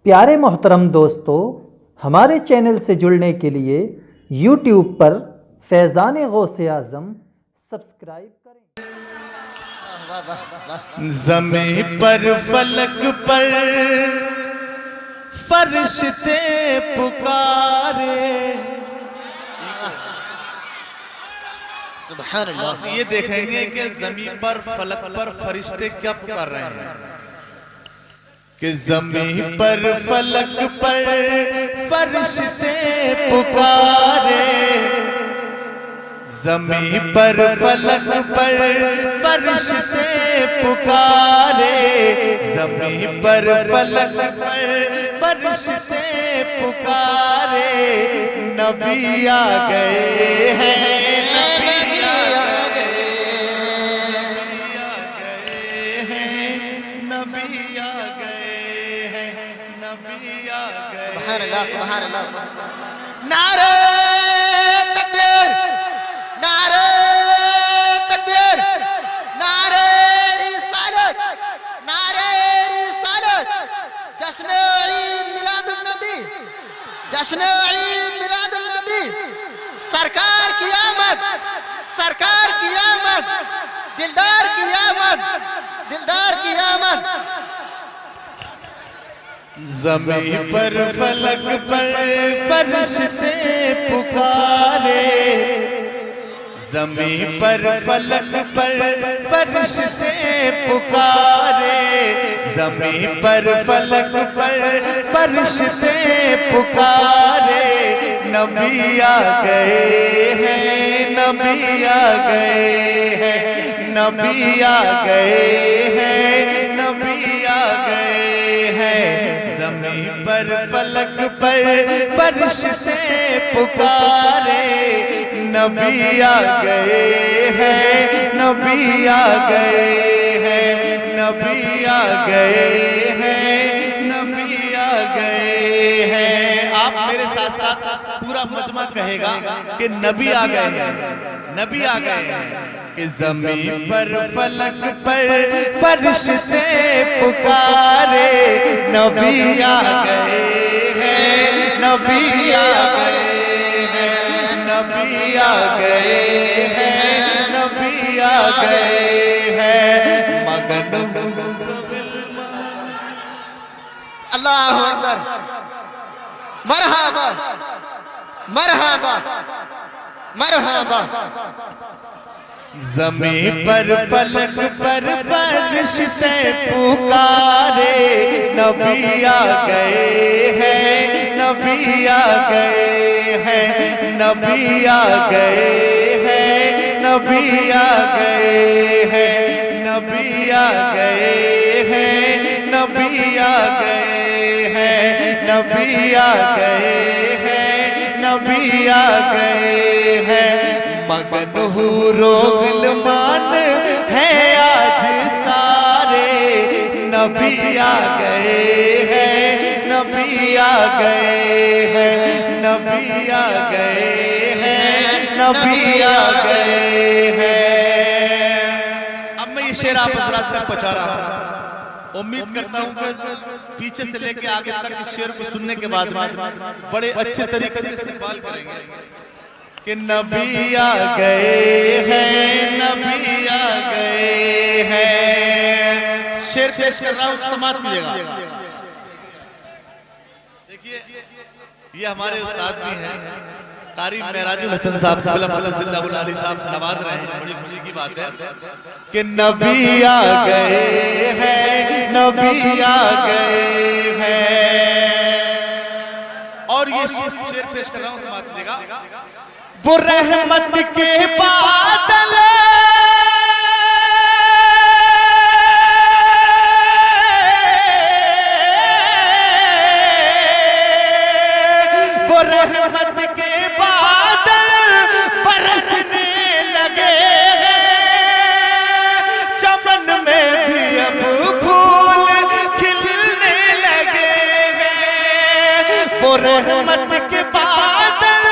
प्यारे मोहतरम दोस्तों, हमारे चैनल से जुड़ने के लिए YouTube पर फैज़ान गौसे आज़म सब्सक्राइब करें। ज़मीं पर फलक पर फरिश्ते पुकारे। सुभान अल्लाह। ये देखेंगे कि ज़मीं पर फलक पर फरिश्ते क्या पुकार रहे हैं कि ज़मीं पर फलक पर फरिश्ते पुकारे। ज़मीं पर फलक पर फरिश्ते पुकारे। ज़मीं पर फलक पर फरिश्ते पुकारे। नबी आ गए हैं, नबी आ गए हैं, नबी आ गए हैं, नबी आ गए। सुभान अल्लाह, सुभान अल्लाह। नारे तकबीर, नारे तकबीर, नारे रिसालत, नारे रिसालत। जश्न ईद मिलादुन नबी, जश्न ईद मिलादुन नबी। सरकार की आमद, सरकार की आमद, दिलदार की आमद, दिलदार की आमद। ज़मीं पर फलक पर फरिश्ते पुकारे। ज़मीं पर फलक पर फरिश्ते पुकारे। ज़मीं पर फलक पर फरिश्ते पुकारे। नबी आ गए हैं, नबी आ गए हैं, नबी आ गए हैं, नबी आ गए हैं। ज़मीं पर फलक पर फरिश्ते पुकारे। नबी आ गए हैं, नबी आ गए हैं, नबी आ गए हैं, नबी आ गए हैं। आप मेरे साथ साथ पूरा मजमा कहेगा कि नबी आ गए हैं, नबी आ गए हैं। कि ज़मीं पर फलक पर फरिश्ते पुकारे। नबी आ गए हैं, नबी आ गए हैं, नबी आ गए हैं, नबी आ गए हैं। मगन अल्लाहु अकबर। मरहबा, मरहबा, मरहबा। ज़मीं पर फलक पर फरिश्ते पुकारे। नबी आ गए हैं, नबी आ गए हैं, नबी आ गए हैं, नबी आ गए हैं, नबी आ गए हैं, नबी आ गए हैं, नबी आ गए हैं, नबी आ गए हैं। मगन हूँ रोगलमान है आज सारे। नबी आ गए हैं, नबी आ गए हैं, नबी आ गए हैं, नबी आ गए हैं। अब मैं ये शेर आप हज़रात तक पहुंचा रहा हूँ। उम्मीद करता हूँ कि पीछे से लेके आगे तक इस शेर को सुनने के बाद में बड़े अच्छे तरीके से इस्तेमाल करेंगे कि नबी आ गए हैं, नबी आ गए हैं। शेर पेश कर रहा हूं, समात मिलेगा। देखिए, ये हमारे उस्ताद भी हैं, कारी मेराजुल हसन साहब साहब नवाज रहे हैं। बड़ी खुशी की बात है कि नबी आ गए हैं, नबी आ गए हैं। और ये शेर पेश कर रहा हूं, समात मिलेगा। वो रहमत के बादल वो रहमत के बादल बरसने लगे हैं। चमन में भी अब फूल खिलने लगे हैं। वो रहमत के बादल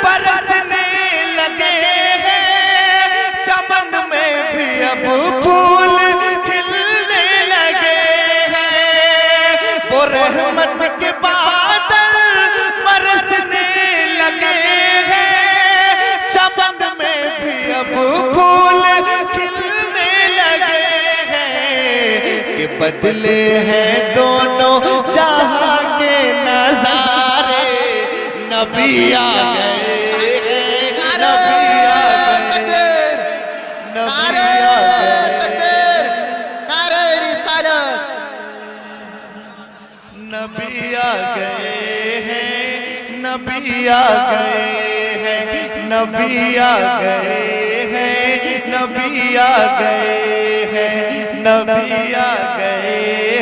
बरसने लगे हैं। चमन में भी अब फूल खिलने लगे हैं। वो रहमत बदले हैं दोनों जहां के नजारे। नबी आ गए, नबी आ गए, नबी आ गए, नारे रिसालत, नबी आ गए हैं, नबी आ गए हैं, नबी आ गए हैं, नबी आ गए हैं, नबी आ गए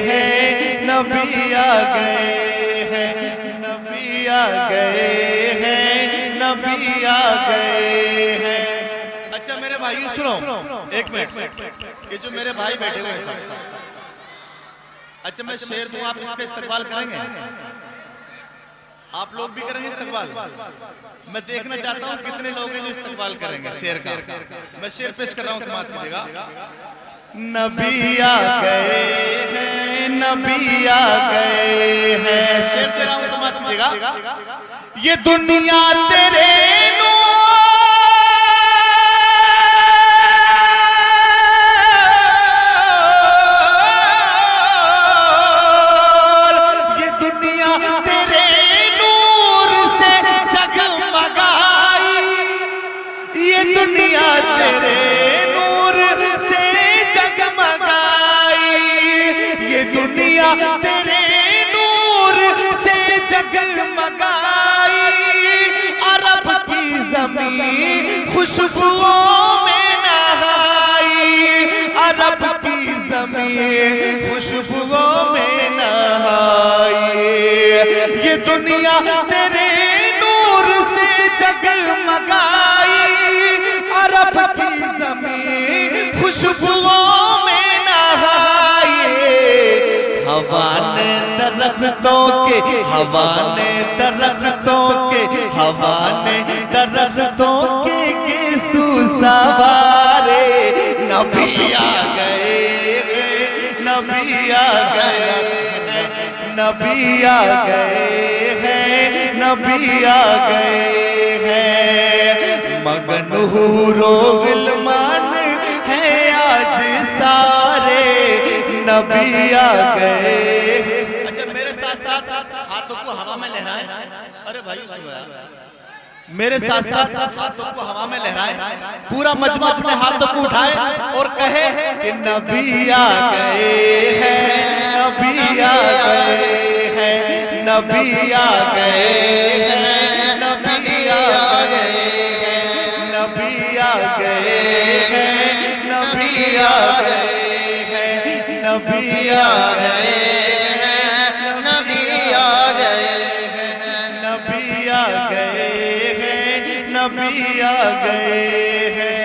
हैं, नबी आ गए हैं, नबी आ गए हैं, नबी आ गए हैं। अच्छा मेरे भाइयों सुनो एक मिनट, ये जो मेरे भाई बैठे हुए हैं सब, अच्छा मैं शेर दूं, आप इसका इस्तेमाल करेंगे? आप लोग भी करेंगे इस्तेमाल? मैं देखना चाहता हूं कितने लोग हैं जो इस्तेमाल करेंगे शेर का। मैं शेर पेश कर रहा हूं, समाप्त कीजिएगा। नबी आ गए हैं, नबी आ गए हैं, शेर दे रहा हूं, समाप्त कीजिएगा। ये दुनिया तेरे तेरे नूर से जगमगाई, ये दुनिया तेरे नूर से जगमगाई। अरब की ज़मीन खुशबुओं में नहाई, अरब की ज़मीन खुशबुओं में नहाई। ये दुनिया तेरे नूर से जगमगाई, अरब की ज़मीन खुशबुओं में नहाए। हवा ने दरख्तों के, हवा ने दरख्तों के, हवा ने दरख्तों के गेसू सवारे। नबी आ गए, नबी आ गए, नबी आ गए हैं, नबी आ गए हैं। मगन हूरो गिलमान है आज सारे, नबी आ गए। अच्छा मेरे साथ साथ हाथों को हवा में लहराएं। अरे भाई सुनो यार, मेरे साथ साथ हाथों को हवा में लहराएं, पूरा मजमा अपने हाथों को उठाए और कहे कि नबी आ गए हैं, नबी आ गए हैं, नबी आ गए हैं, नबी आ गए, नबी आ गए हैं, नबी आ गए हैं, नबी आ गए हैं, नबी आ गए हैं, नबी आ गए हैं, नबी आ गए हैं।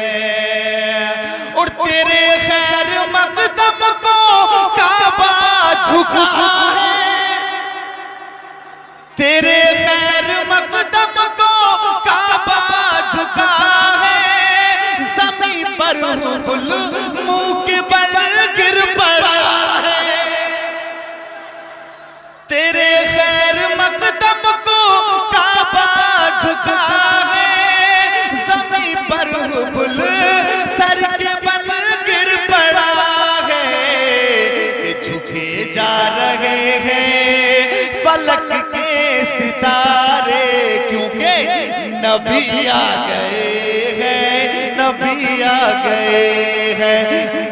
और तेरे खैर मकदम को काबा झुका है, तेरे खैर मकदम को काबा झुका है। ज़मीन पर हुबुल मुंह के बल गिर पड़ा है, तेरे खैर मकदम को काबा झुका है। ज़मीन पर हुबुल सर के बल गिर पड़ा है, कि झुके जा रहे हैं फलक के सितारे, क्योंकि नबी आ गए हैं, नबी आ गए हैं,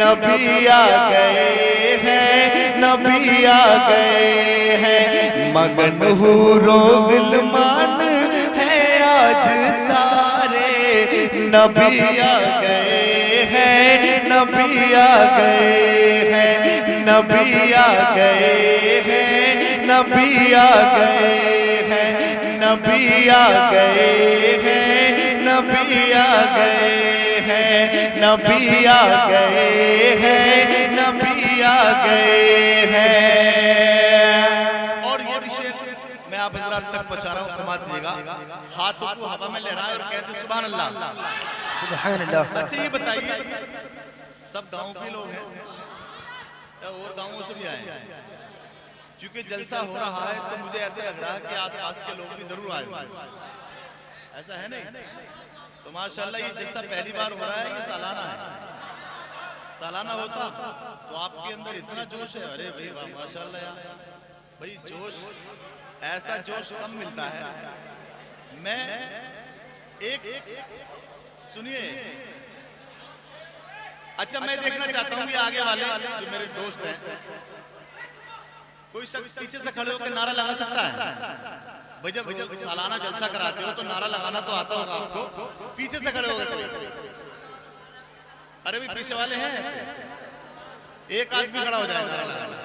नबी आ गए हैं, नबी आ गए हैं। मगन हूरो गिलमान है आज सारे, नबी आ गए हैं, नबी आ गए हैं, नबी आ गए हैं, नबी आ गए हैं, नबी आ गए हैं, नबी आ गए हैं, नबी आ गए हैं, नबी आ गए हैं। और ये भी शेर मैं आप हजरात तक पहुंचा रहा हूं, समाज दीजिएगा। हाथों को हवा में लहराए और कहते सुभान अल्लाह, सुभान अल्लाह। अच्छा ये बताइए, सब गांव के लोग हैं या और गांवों से भी आए हैं? क्योंकि जलसा हो रहा है तो मुझे ऐसा लग रहा है कि आसपास के लोग भी जरूर आए, ऐसा है नहीं? तो माशाल्लाह ये जलसा पहली बार हो रहा है, ये सालाना है? सालाना होता तो आपके अंदर इतना जोश है। अरे भाई वाह, माशाल्लाह यार, भाई जोश, ऐसा जोश कम मिलता है। मैं एक सुनिए, अच्छा मैं देखना चाहता हूँ कि आगे वाले जो मेरे दोस्त हैं, कोई शख्स पीछे से खड़े होकर नारा लगा सकता है? भाई जब सालाना जलसा कराते हो तो नारा लगाना तो आता होगा आपको, पीछे से खड़े होकर कोई? अरे भी पीछे वाले हैं, एक आदमी खड़ा हो जाए नारा लगाना।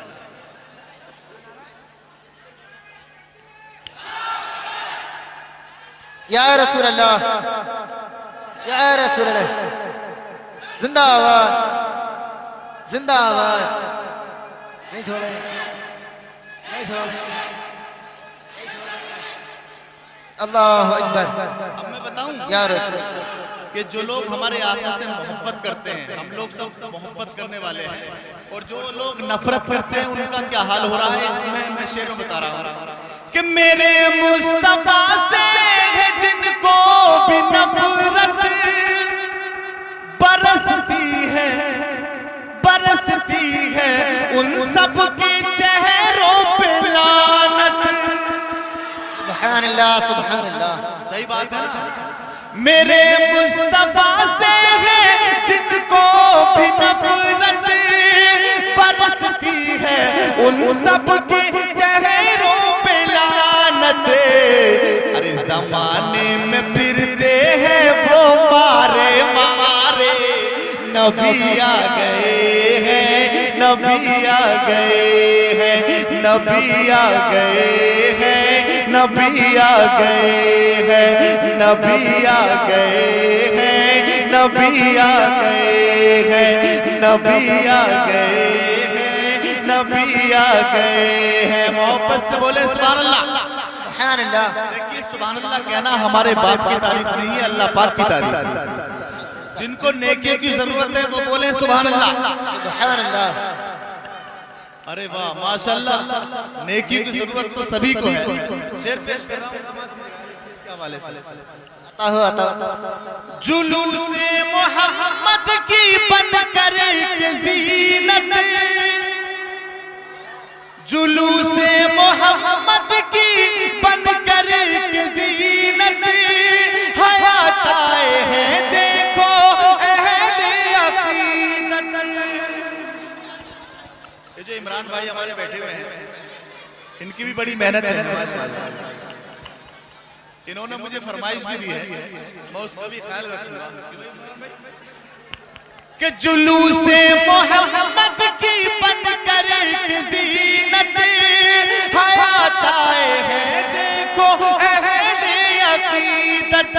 या रसूल अल्लाह, या रसूल अल्लाह, जिंदाबाद जिंदाबाद, नहीं छोड़े, नहीं छोड़े, अल्लाह अकबर। अब मैं बताऊं या रसूल कि जो लोग हमारे आका से मोहब्बत करते हैं, हम लोग सब मोहब्बत करने वाले हैं, और जो लोग नफरत करते हैं उनका क्या हाल हो रहा है, इसमें मैं शेर में बता रहा हूँ कि मेरे मुस्तफा से है जिनको भी नफरत बरसती है उन सब के चेहरों पे लानत। सुभान अल्लाह, सुभान अल्लाह, सही बात है ना? मेरे मुस्तफा से है जिनको भी नफरत बरसती है उन सब के चेहरों पे लानत। अरे जमाने में फिरते हैं वो मारे मारे, नबी आ गए हैं, नबी आ गए हैं, नबी आ गए हैं, नबी आ गए हैं, नबी आ गए हैं, नबी आ गए हैं, नबी आ गए हैं, नबी आ गए हैं। मोहब्बत से बोले सुभान अल्लाह, सुभान अल्लाह। देखिए सुभान अल्लाह कहना हमारे बाप की तारीफ नहीं है, अल्लाह पाक की तारीफ। जिनको नेकी की जरूरत है वो बोले सुभान अल्लाह, सुभान अल्लाह। अरे वाह माशाल्लाह, नेकी की जरूरत तो सभी को है। शेर पेश कर रहा हूँ के हवाले से। आता हो, आता हो। जुलूसे मोहम्मद की बन करे के ज़ीनत, जुलूसे मोहम्मद की बन करे के ज़ीनत, हयात आए हैं देखो अहले अकीदत। ये जो इमरान भाई हमारे बैठे हुए हैं, इनकी भी बड़ी मेहनत है माशाल्लाह। इन्होंने मुझे फरमाइश भी दी है, मैं उसका भी ख्याल रखूंगा कि जुलूसे मोहम्मद की बन करे के ज़ीनत, हयात आए हैं देखो अहले अकीदत,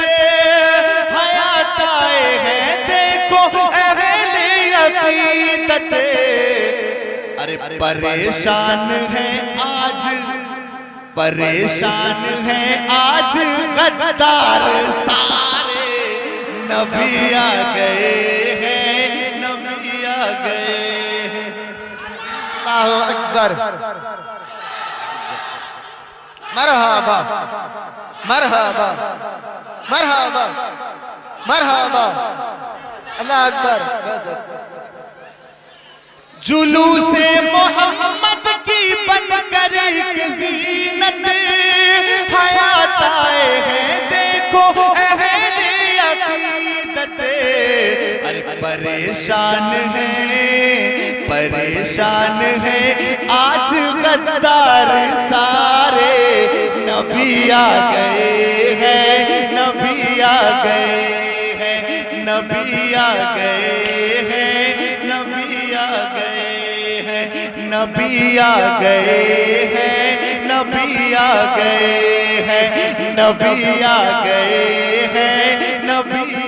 हयात आए हैं देखो अहले अकीदत। अरे परेशान है आज, परेशान है आज गद्दार सारे, नबी आ गए हैं, नबी आ गए हैं। अल्लाहु अकबर। मरहबा मरहबा मरहबा मरहबा, अल्लाह अकबर। बस बस। जुलूसे मोहम्मद की बन करे के ज़ीनत, हयात आए हैं देखो अहले अकीदत। अरे परेशान है, परेशान है आज गद्दार सारे, नबी आ गए हैं, नबी आ गए हैं, नबी आ गए हैं, नबी आ गए हैं, नबी आ गए हैं, नबी आ गए हैं, नबी आ गए हैं, नबी